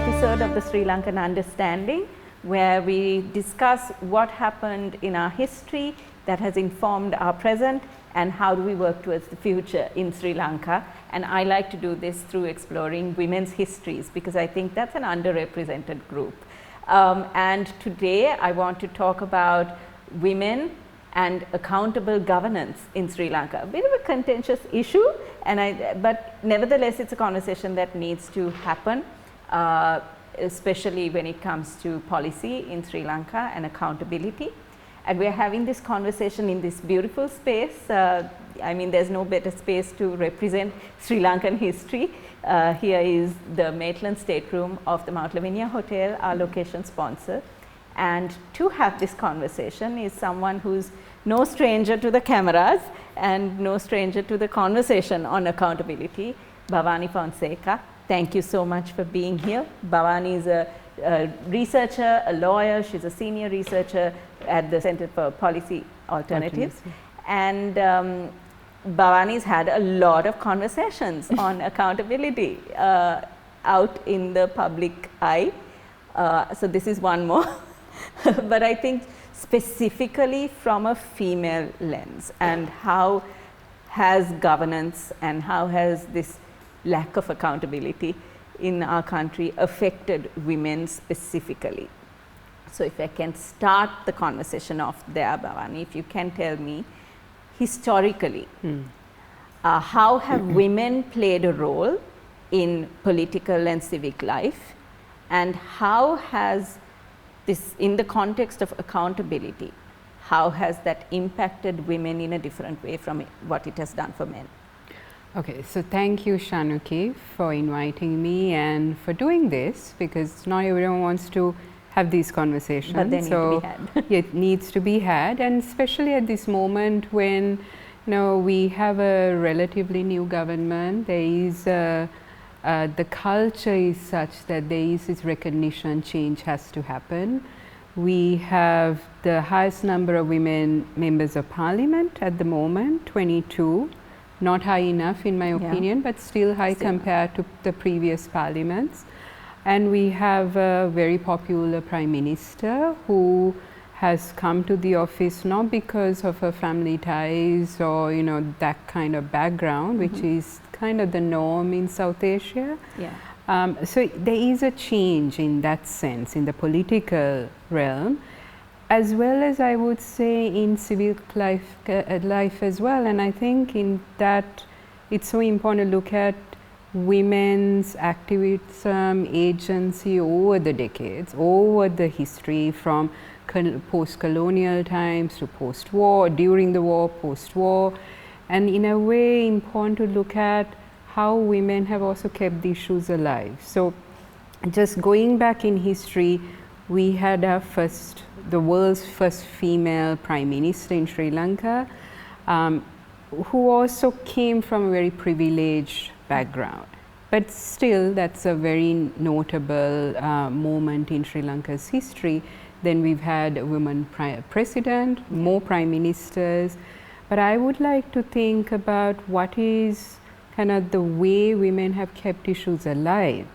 episode of the Sri Lankan Understanding, where we discuss what happened in our history that has informed our present and how do we work towards the future in Sri Lanka. And I like to do this through exploring women's histories because I think that's an underrepresented group. And today I want to talk about women and accountable governance in Sri Lanka. A bit of a contentious issue, but nevertheless it's a conversation that needs to happen, especially when it comes to policy in Sri Lanka and accountability. And we are having this conversation in this beautiful space. I mean, there's no better space to represent Sri Lankan history. Here is the Maitland Stateroom of the Mount Lavinia Hotel, our location sponsor. And to have this conversation is someone who's no stranger to the cameras and no stranger to the conversation on accountability, Bhavani Fonseka. Thank you so much for being here. Bhavani is a researcher, a lawyer. She's a senior researcher at the Center for Policy Alternatives. And Bhavani's had a lot of conversations on accountability out in the public eye. So this is one more. But I think specifically from a female lens, and how has governance and how has this lack of accountability in our country affected women specifically. So if I can start the conversation off there, Bhavani, if you can tell me historically, how have women played a role in political and civic life, and how has this, in the context of accountability, how has that impacted women in a different way from what it has done for men? Okay, so thank you, Shanuki, for inviting me and for doing this, because not everyone wants to have these conversations. But they need to be had. It needs to be had, and especially at this moment when we have a relatively new government. There is the culture is such that there is this recognition change has to happen. We have the highest number of women members of parliament at the moment, 22. Not high enough in my opinion, but still high compared to the previous parliaments. And we have a very popular prime minister who has come to the office not because of her family ties or that kind of background, which is kind of the norm in South Asia. So there is a change in that sense in the political realm, as well as I would say in civic life as well. And I think in that it's so important to look at women's activism, agency over the decades, over the history from post-colonial times to post-war, during the war, post-war, and in a way important to look at how women have also kept the issues alive. So just going back in history, we had the world's first female prime minister in Sri Lanka, who also came from a very privileged background. But still, that's a very notable moment in Sri Lanka's history. Then we've had a woman president, more prime ministers. But I would like to think about what is kind of the way women have kept issues alive.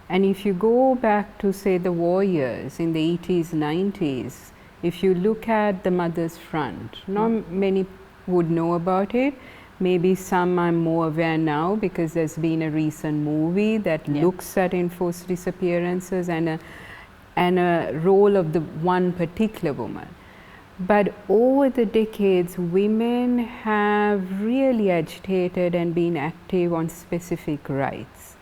And if you go back to, say, the war years in the 80s, 90s, if you look at the Mothers' Front, not many would know about it. Maybe some are more aware now because there's been a recent movie that looks at enforced disappearances and a role of the one particular woman. But over the decades, women have really agitated and been active on specific rights.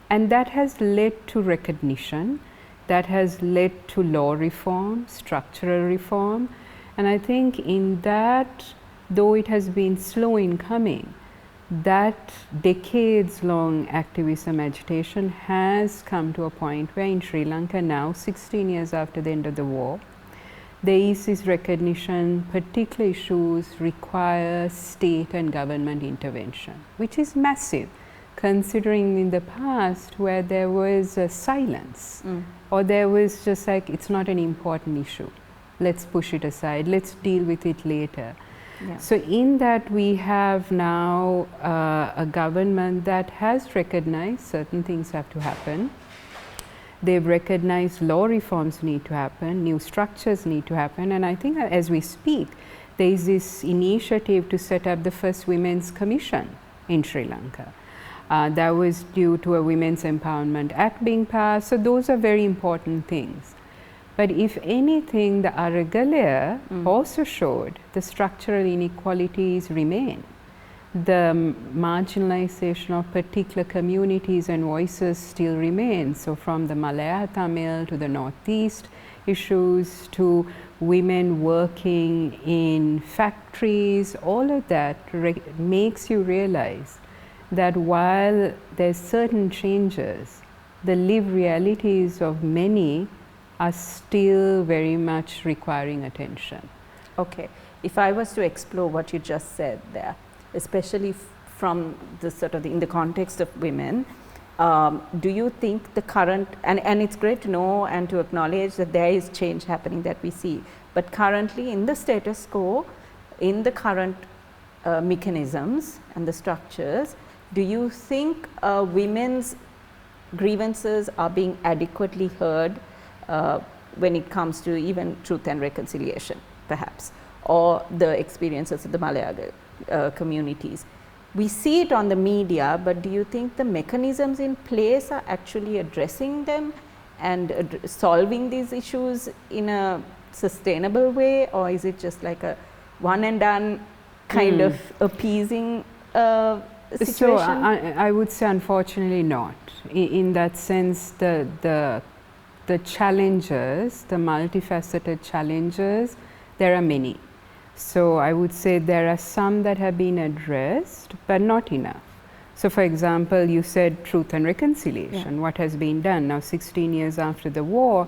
And that has led to recognition, that has led to law reform, structural reform. And I think in that, though it has been slow in coming, that decades-long activism agitation has come to a point where in Sri Lanka now, 16 years after the end of the war, there is this recognition particular issues require state and government intervention, which is massive, considering in the past where there was a silence or there was just like, it's not an important issue, let's push it aside, let's deal with it later. So in that we have now a government that has recognized certain things have to happen. They've recognized law reforms need to happen, new structures need to happen, and I think as we speak, there is this initiative to set up the first Women's Commission in Sri Lanka. That was due to a Women's Empowerment Act being passed, so those are very important things. But if anything, the Aragalaya also showed the structural inequalities remain. The marginalization of particular communities and voices still remains. So from the Malaya Tamil to the Northeast issues to women working in factories, all of that makes you realize that while there's certain changes, the lived realities of many are still very much requiring attention. Okay, if I was to explore what you just said there, especially from the sort of in the context of women, do you think the current, and it's great to know and to acknowledge that there is change happening that we see, but currently in the status quo, in the current mechanisms and the structures, do you think women's grievances are being adequately heard when it comes to even truth and reconciliation, perhaps, or the experiences of the Malayaga communities? We see it on the media, but do you think the mechanisms in place are actually addressing them and solving these issues in a sustainable way, or is it just like a one and done kind of appeasing situation? So I would say unfortunately not. In that sense, the challenges, the multifaceted challenges, there are many. So I would say there are some that have been addressed, but not enough. So for example, you said truth and reconciliation, what has been done? Now 16 years after the war,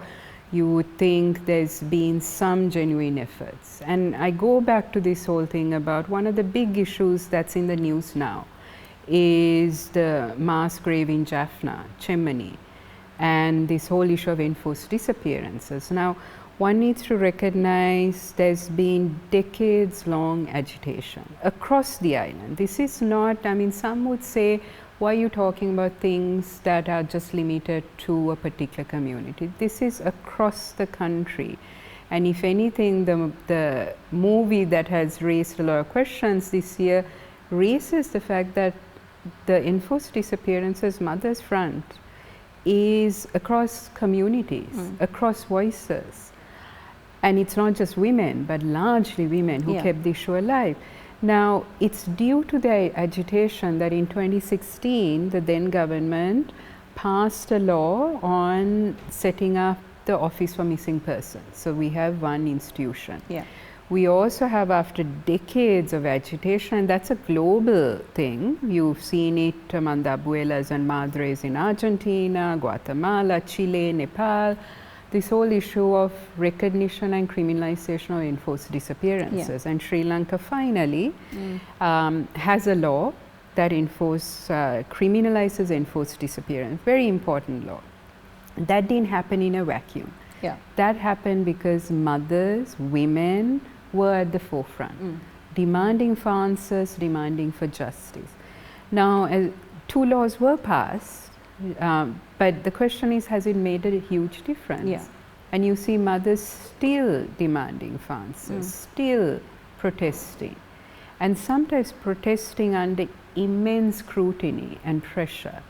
you would think there's been some genuine efforts. And I go back to this whole thing about one of the big issues that's in the news now is the mass grave in Jaffna, Chemmani, and this whole issue of enforced disappearances. Now, one needs to recognize there's been decades long agitation across the island. This is not, I mean, some would say, why are you talking about things that are just limited to a particular community? This is across the country. And if anything, the movie that has raised a lot of questions this year raises the fact that the enforced disappearances Mother's Front is across communities, across voices. And it's not just women, but largely women who kept the issue alive. Now, it's due to the agitation that in 2016, the then government passed a law on setting up the Office for Missing Persons. So we have one institution. We also have, after decades of agitation, and that's a global thing. You've seen it among the abuelas and madres in Argentina, Guatemala, Chile, Nepal. This whole issue of recognition and criminalization of enforced disappearances. And Sri Lanka finally has a law that criminalizes enforced disappearance. Very important law. That didn't happen in a vacuum. That happened because mothers, women were at the forefront, demanding for answers, demanding for justice. Now, two laws were passed. But the question is, has it made a huge difference? And you see mothers still demanding for answers, still protesting, and sometimes protesting under immense scrutiny and pressure.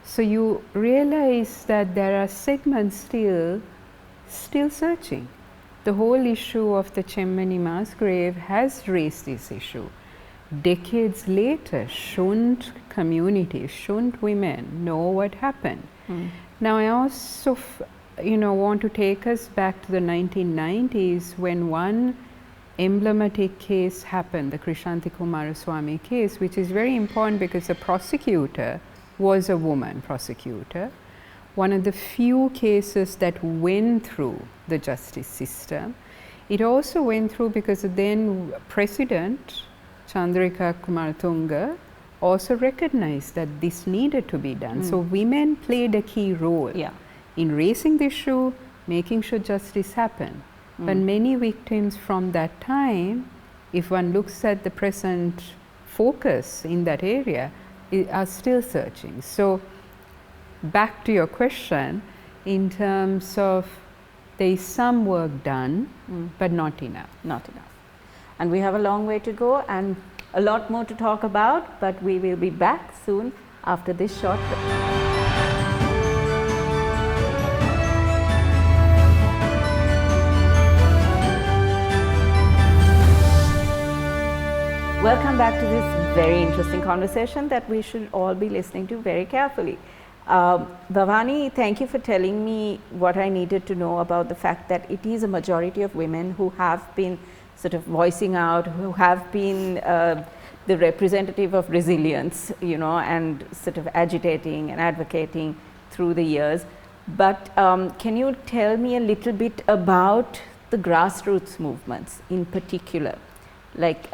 So you realize that there are segments still searching. The whole issue of the Chemmani mass grave has raised this issue. Decades later, shouldn't communities, shouldn't women know what happened? Now, I also want to take us back to the 1990s when one emblematic case happened, the Krishanti Kumaraswamy case, which is very important because the prosecutor was a woman prosecutor. One of the few cases that went through the justice system. It also went through because the then President Chandrika Kumaratunga also recognized that this needed to be done. So women played a key role in raising the issue, making sure justice happened. But many victims from that time, if one looks at the present focus in that area, are still searching. So back to your question, in terms of there is some work done, but not enough. Not enough. And we have a long way to go and a lot more to talk about, but we will be back soon after this short break. Welcome back to this very interesting conversation that we should all be listening to very carefully. Bhavani, thank you for telling me what I needed to know about the fact that it is a majority of women who have been sort of voicing out, who have been the representative of resilience, you know, and sort of agitating and advocating through the years. But can you tell me a little bit about the grassroots movements in particular? Like,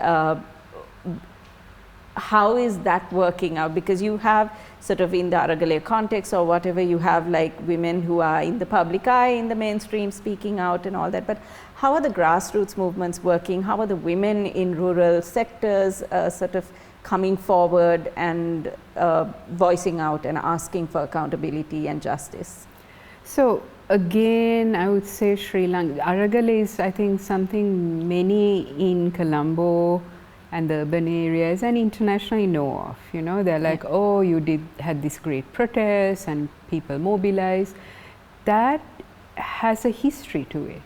how is that working out? Because you have sort of in the Aragale context or whatever, you have like women who are in the public eye, in the mainstream, speaking out and all that. But how are the grassroots movements working? How are the women in rural sectors sort of coming forward and voicing out and asking for accountability and justice? So again, I would say Sri Lanka, Aragale is, I think, something many in Colombo and the urban areas and internationally know of. You know, they're like, oh, you had this great protest and people mobilized. That has a history to it.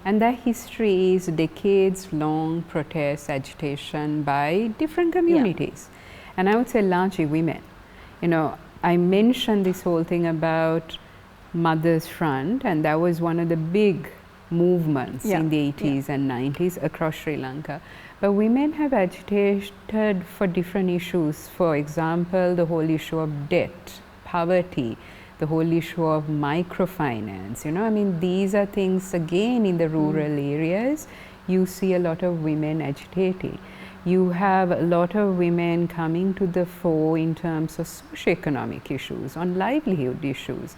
And that history is decades long protest, agitation by different communities. And I would say largely women. You know, I mentioned this whole thing about Mothers Front, and that was one of the big movements in the 80s and 90s across Sri Lanka. But women have agitated for different issues. For example, the whole issue of debt, poverty, the whole issue of microfinance. You know, I mean, these are things again in the rural areas. You see a lot of women agitating. You have a lot of women coming to the fore in terms of socioeconomic issues, on livelihood issues.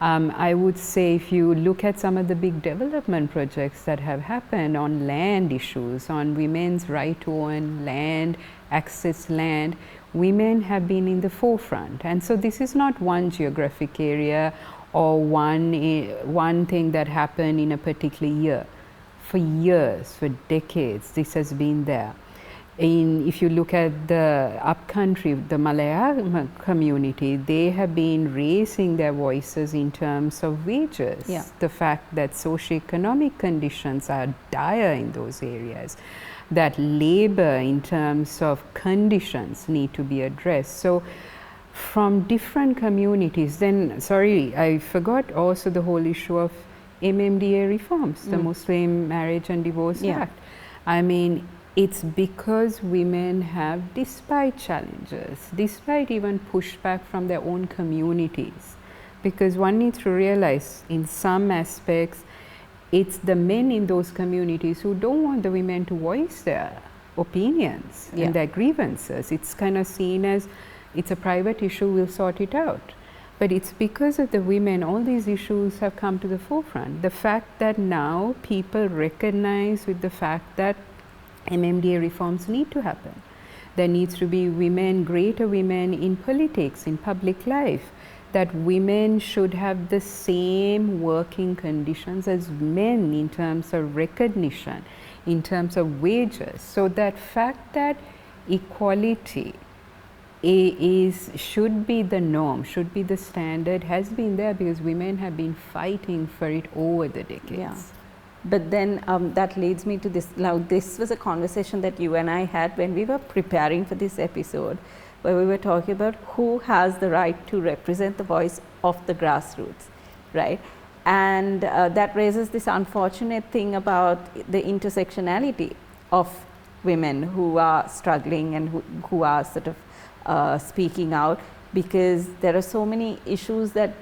I would say if you look at some of the big development projects that have happened on land issues, on women's right to own land, access land, women have been in the forefront. And so this is not one geographic area or one thing that happened in a particular year. For years, for decades, this has been there. If you look at the upcountry, the Malayalam community, they have been raising their voices in terms of wages. The fact that socioeconomic conditions are dire in those areas, that labor in terms of conditions need to be addressed. So from different communities, then, sorry, I forgot also the whole issue of MMDA reforms, the Muslim Marriage and Divorce Act. I mean, it's because women have, despite challenges, despite even pushback from their own communities, because one needs to realize in some aspects, it's the men in those communities who don't want the women to voice their opinions and their grievances. It's kind of seen as, it's a private issue, we'll sort it out. But it's because of the women, all these issues have come to the forefront. The fact that now people recognize with the fact that MMDA reforms need to happen. There needs to be women, greater women in politics, in public life, that women should have the same working conditions as men in terms of recognition, in terms of wages. So that fact that equality should be the norm, should be the standard, has been there because women have been fighting for it over the decades. But then that leads me to this. Now, this was a conversation that you and I had when we were preparing for this episode, where we were talking about who has the right to represent the voice of the grassroots, right? And that raises this unfortunate thing about the intersectionality of women who are struggling and who are sort of speaking out, because there are so many issues that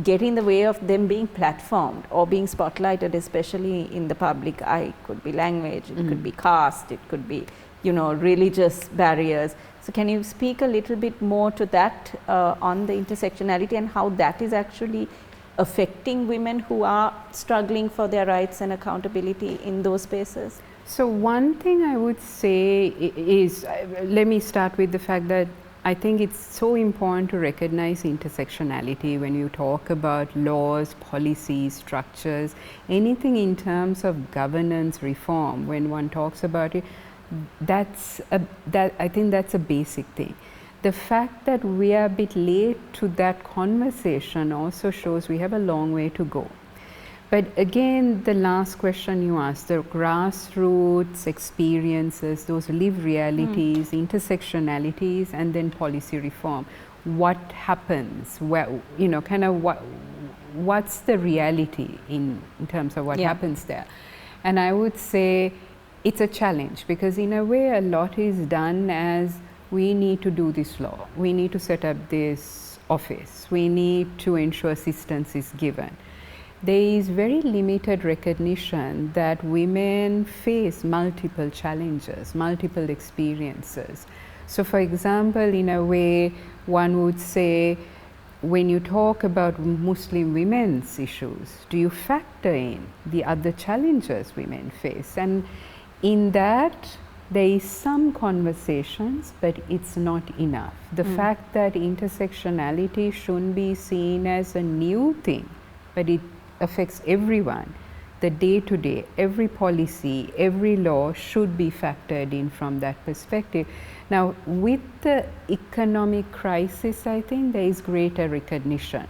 get in the way of them being platformed or being spotlighted, especially in the public eye. It could be language, it could be caste, it could be, you know, religious barriers. So can you speak a little bit more to that on the intersectionality and how that is actually affecting women who are struggling for their rights and accountability in those spaces? So one thing I would say is, let me start with the fact that I think it's so important to recognize intersectionality when you talk about laws, policies, structures, anything in terms of governance reform. When one talks about it, I think that's a basic thing. The fact that we are a bit late to that conversation also shows we have a long way to go. But again, the last question you asked, the grassroots experiences, those lived realities, intersectionalities, and then policy reform. What happens? Well, you know, kind of what's the reality in terms of what happens there? And I would say it's a challenge, because in a way a lot is done as we need to do this law, we need to set up this office, we need to ensure assistance is given. There is very limited recognition that women face multiple challenges, multiple experiences. So for example, in a way, one would say, when you talk about Muslim women's issues, do you factor in the other challenges women face? And in that, there is some conversations, but it's not enough. The fact that intersectionality shouldn't be seen as a new thing, but it affects everyone. The day-to-day, every policy, every law should be factored in from that perspective. Now, with the economic crisis, I think there is greater recognition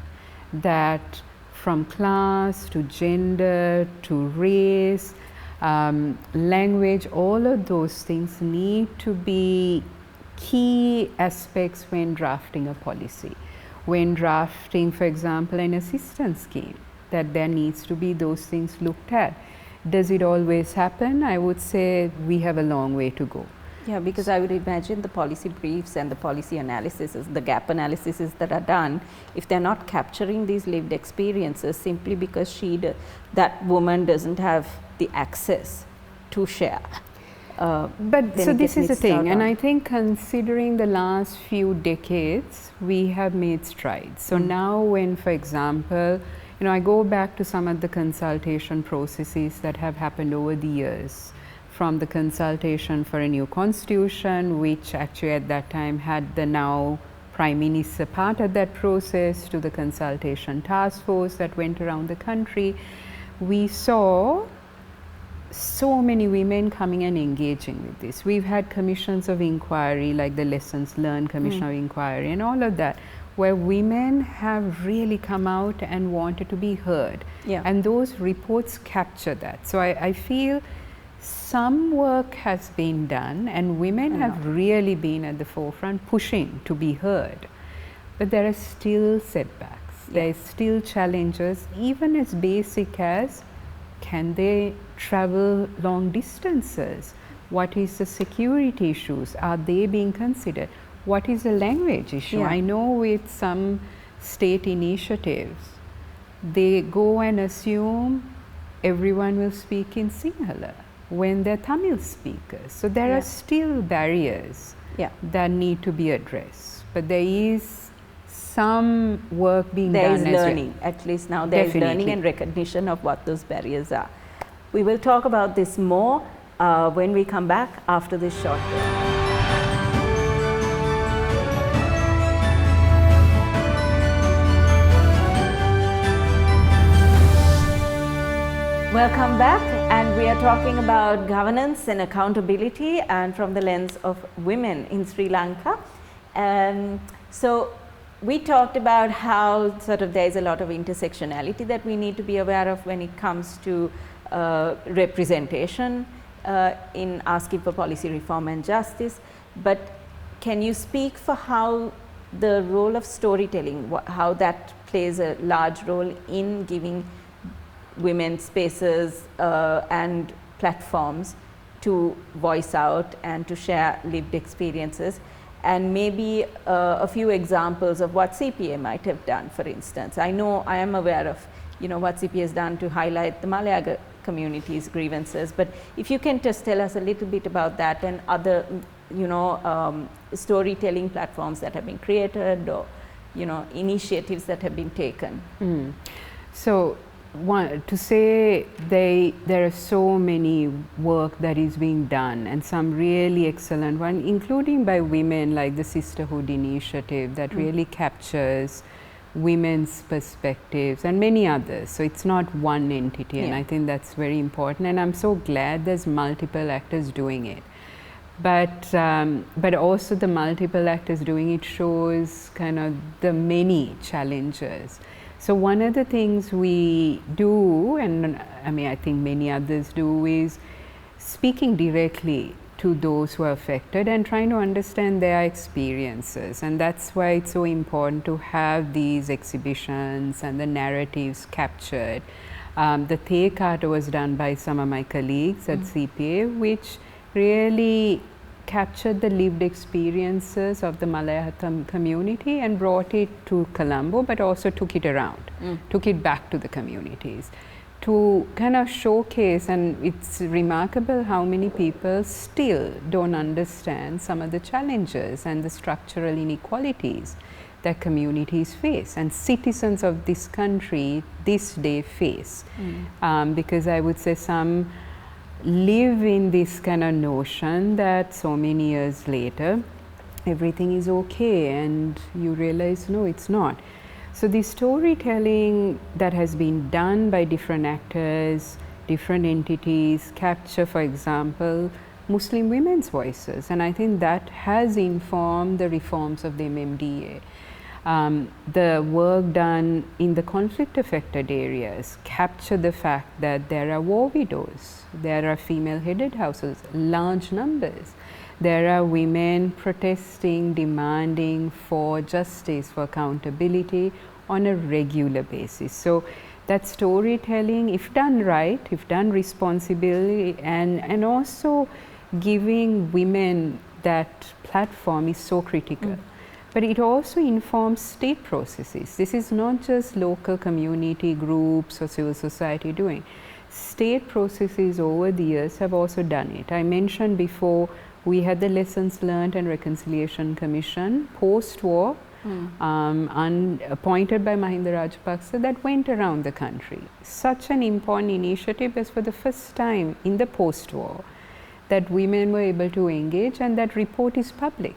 that from class to gender to race, language, all of those things need to be key aspects when drafting a policy. When drafting, for example, an assistance scheme, that there needs to be those things looked at. Does it always happen? I would say we have a long way to go. Yeah, because I would imagine the policy briefs and the policy analysis, the gap analyses that are done, if they're not capturing these lived experiences simply because that woman doesn't have the access to share. But so this is the thing, and I think considering the last few decades, we have made strides. So now when, for example, you know, I go back to some of the consultation processes that have happened over the years, from the consultation for a new constitution, which actually at that time had the now Prime Minister part of that process, to the consultation task force that went around the country. We saw so many women coming and engaging with this. We've had commissions of inquiry, like the Lessons Learned Commission of Inquiry and all of that, where women have really come out and wanted to be heard. Yeah. And those reports capture that. So I feel some work has been done, and women have really been at the forefront pushing to be heard. But there are still setbacks. There are still challenges, even as basic as, can they travel long distances? What is the security issues? Are they being considered? What is the language issue? Yeah. I know with some state initiatives, they go and assume everyone will speak in Sinhala when they're Tamil speakers. So there are still barriers that need to be addressed. But there is some work being done as well. There is learning, at least now there is learning and recognition of what those barriers are. We will talk about this more when we come back after this short break. Welcome back, and we are talking about governance and accountability, and from the lens of women in Sri Lanka. So we talked about how sort of there is a lot of intersectionality that we need to be aware of when it comes to representation in asking for policy reform and justice. But can you speak for how the role of storytelling, how that plays a large role in giving women spaces and platforms to voice out and to share lived experiences, and maybe a few examples of what CPA might have done, for instance. I am aware of, you know, what CPA has done to highlight the Malayaga community's grievances, but if you can just tell us a little bit about that and other, you know, storytelling platforms that have been created, or, you know, initiatives that have been taken. So to say there are so many work that is being done, and some really excellent one, including by women, like the Sisterhood Initiative that really captures women's perspectives, and many others. So it's not one entity, and I think that's very important, and I'm so glad there's multiple actors doing it. But also the multiple actors doing it shows kind of the many challenges. So one of the things we do, and I mean I think many others do, is speaking directly to those who are affected and trying to understand their experiences. And that's why it's so important to have these exhibitions and the narratives captured. The Theekata was done by some of my colleagues at CPA, which really captured the lived experiences of the Malayalam community and brought it to Colombo, but also took it around, took it back to the communities to kind of showcase. And it's remarkable how many people still don't understand some of the challenges and the structural inequalities that communities face and citizens of this country this day face. Because I would say some live in this kind of notion that so many years later everything is okay, and you realize no, it's not. So the storytelling that has been done by different actors, different entities, capture, for example, Muslim women's voices, and I think that has informed the reforms of the MMDA. The work done in the conflict affected areas capture the fact that there are war widows, there are female headed houses, large numbers. There are women protesting, demanding for justice, for accountability on a regular basis. So that storytelling, if done right, if done responsibly, and also giving women that platform is so critical. But it also informs state processes. This is not just local community groups or civil society doing. State processes over the years have also done it. I mentioned before we had the Lessons Learned and Reconciliation Commission post-war, appointed by Mahinda Rajapaksa, that went around the country. Such an important initiative as for the first time in the post-war that women were able to engage, and that report is public.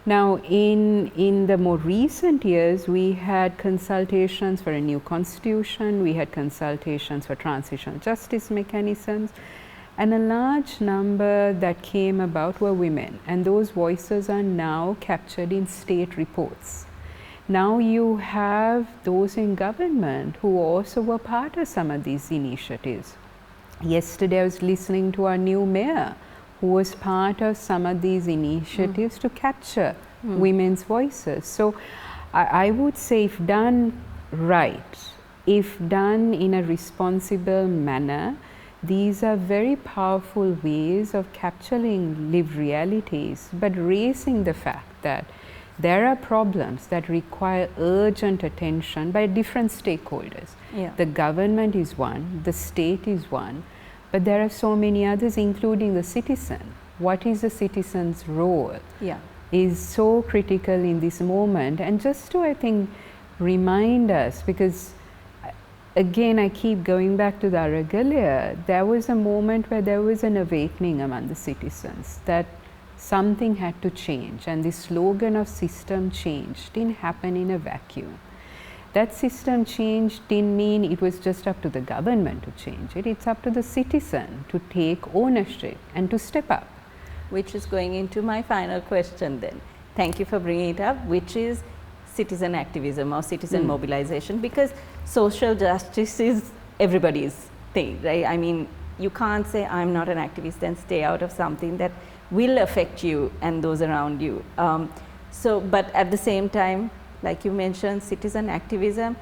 Now, in the more recent years, we had consultations for a new constitution, we had consultations for transitional justice mechanisms, and a large number that came about were women, and those voices are now captured in state reports. Now you have those in government who also were part of some of these initiatives. Yesterday I was listening to our new mayor, who was part of some of these initiatives to capture women's voices. So I would say, if done right, if done in a responsible manner, these are very powerful ways of capturing lived realities, but raising the fact that there are problems that require urgent attention by different stakeholders. The government is one, the state is one, but there are so many others, including the citizen. What is the citizen's role is so critical in this moment. And just to, I think, remind us, because again I keep going back to the Aragalia, there was a moment where there was an awakening among the citizens that something had to change, and the slogan of system change didn't happen in a vacuum. That system change didn't mean it was just up to the government to change it. It's up to the citizen to take ownership and to step up. Which is going into my final question then. Thank you for bringing it up, which is citizen activism or citizen mobilization, because social justice is everybody's thing, right? I mean, you can't say I'm not an activist and stay out of something that will affect you and those around you. But at the same time, like you mentioned, citizen activism,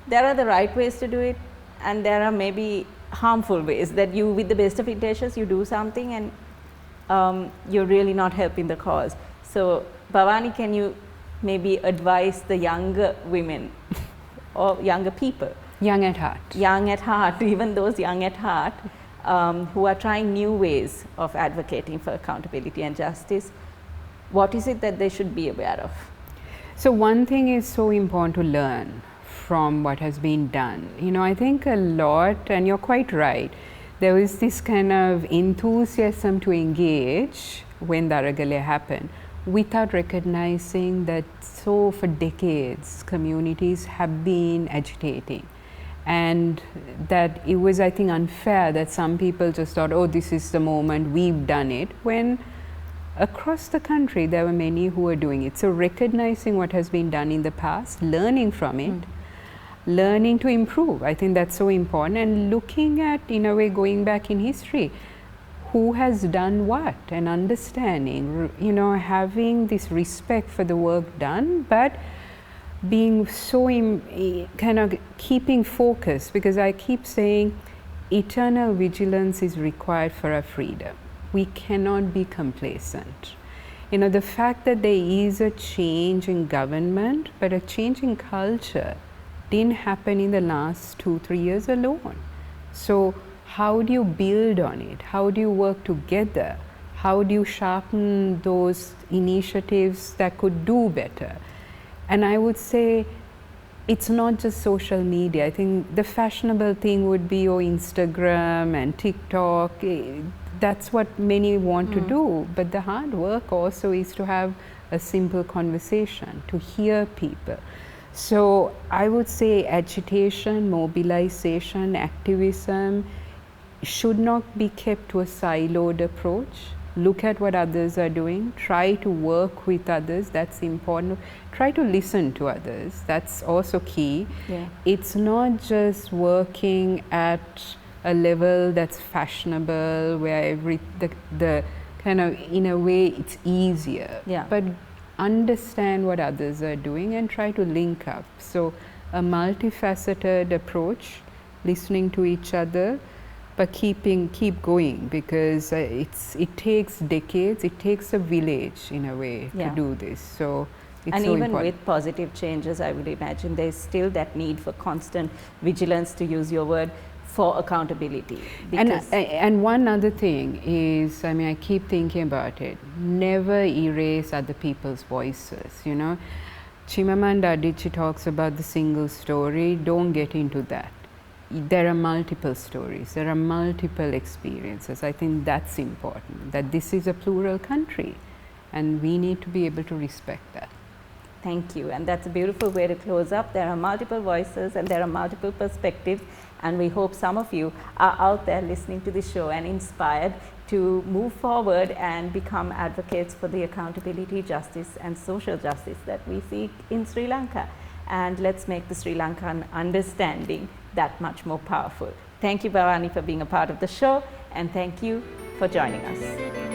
there are the right ways to do it, and there are maybe harmful ways that you, with the best of intentions, you do something and you're really not helping the cause. So Bhavani, can you maybe advise the younger women or younger people? Young at heart. Young at heart, even those young at heart who are trying new ways of advocating for accountability and justice. What is it that they should be aware of? So one thing is so important to learn from what has been done. You know, I think a lot, and you're quite right, there was this kind of enthusiasm to engage when Daragale happened, without recognizing that so for decades communities have been agitating, and that it was, I think, unfair that some people just thought, oh, this is the moment, we've done it, when across the country there were many who were doing it. So recognizing what has been done in the past, learning from it, learning to improve, I think that's so important, and looking at, in a way, going back in history, who has done what, and understanding, you know, having this respect for the work done, but being so kind of keeping focus, because I keep saying eternal vigilance is required for our freedom. We cannot be complacent. You know, the fact that there is a change in government, but a change in culture didn't happen in the last 2-3 years alone. So how do you build on it? How do you work together? How do you sharpen those initiatives that could do better? And I would say it's not just social media. I think the fashionable thing would be Instagram and TikTok. That's what many want to do. But the hard work also is to have a simple conversation, to hear people. So I would say agitation, mobilization, activism should not be kept to a siloed approach. Look at what others are doing, try to work with others, that's important. Try to listen to others, that's also key. Yeah. It's not just working at a level that's fashionable, where the kind of, in a way, it's easier. Yeah. But understand what others are doing and try to link up. So a multifaceted approach, listening to each other, but keep going, because it takes decades, it takes a village in a way to do this. So it's and so even important. with positive changes, I would imagine there's still that need for constant vigilance, to use your word, for accountability. And one other thing is, I mean, I keep thinking about it, never erase other people's voices, you know. Chimamanda Adichie talks about the single story, don't get into that. There are multiple stories, there are multiple experiences. I think that's important, that this is a plural country and we need to be able to respect that. Thank you, and that's a beautiful way to close up. There are multiple voices and there are multiple perspectives, and we hope some of you are out there listening to this show and inspired to move forward and become advocates for the accountability, justice and social justice that we seek in Sri Lanka. And let's make the Sri Lankan understanding that much more powerful. Thank you, Bhavani, for being a part of the show, and thank you for joining us.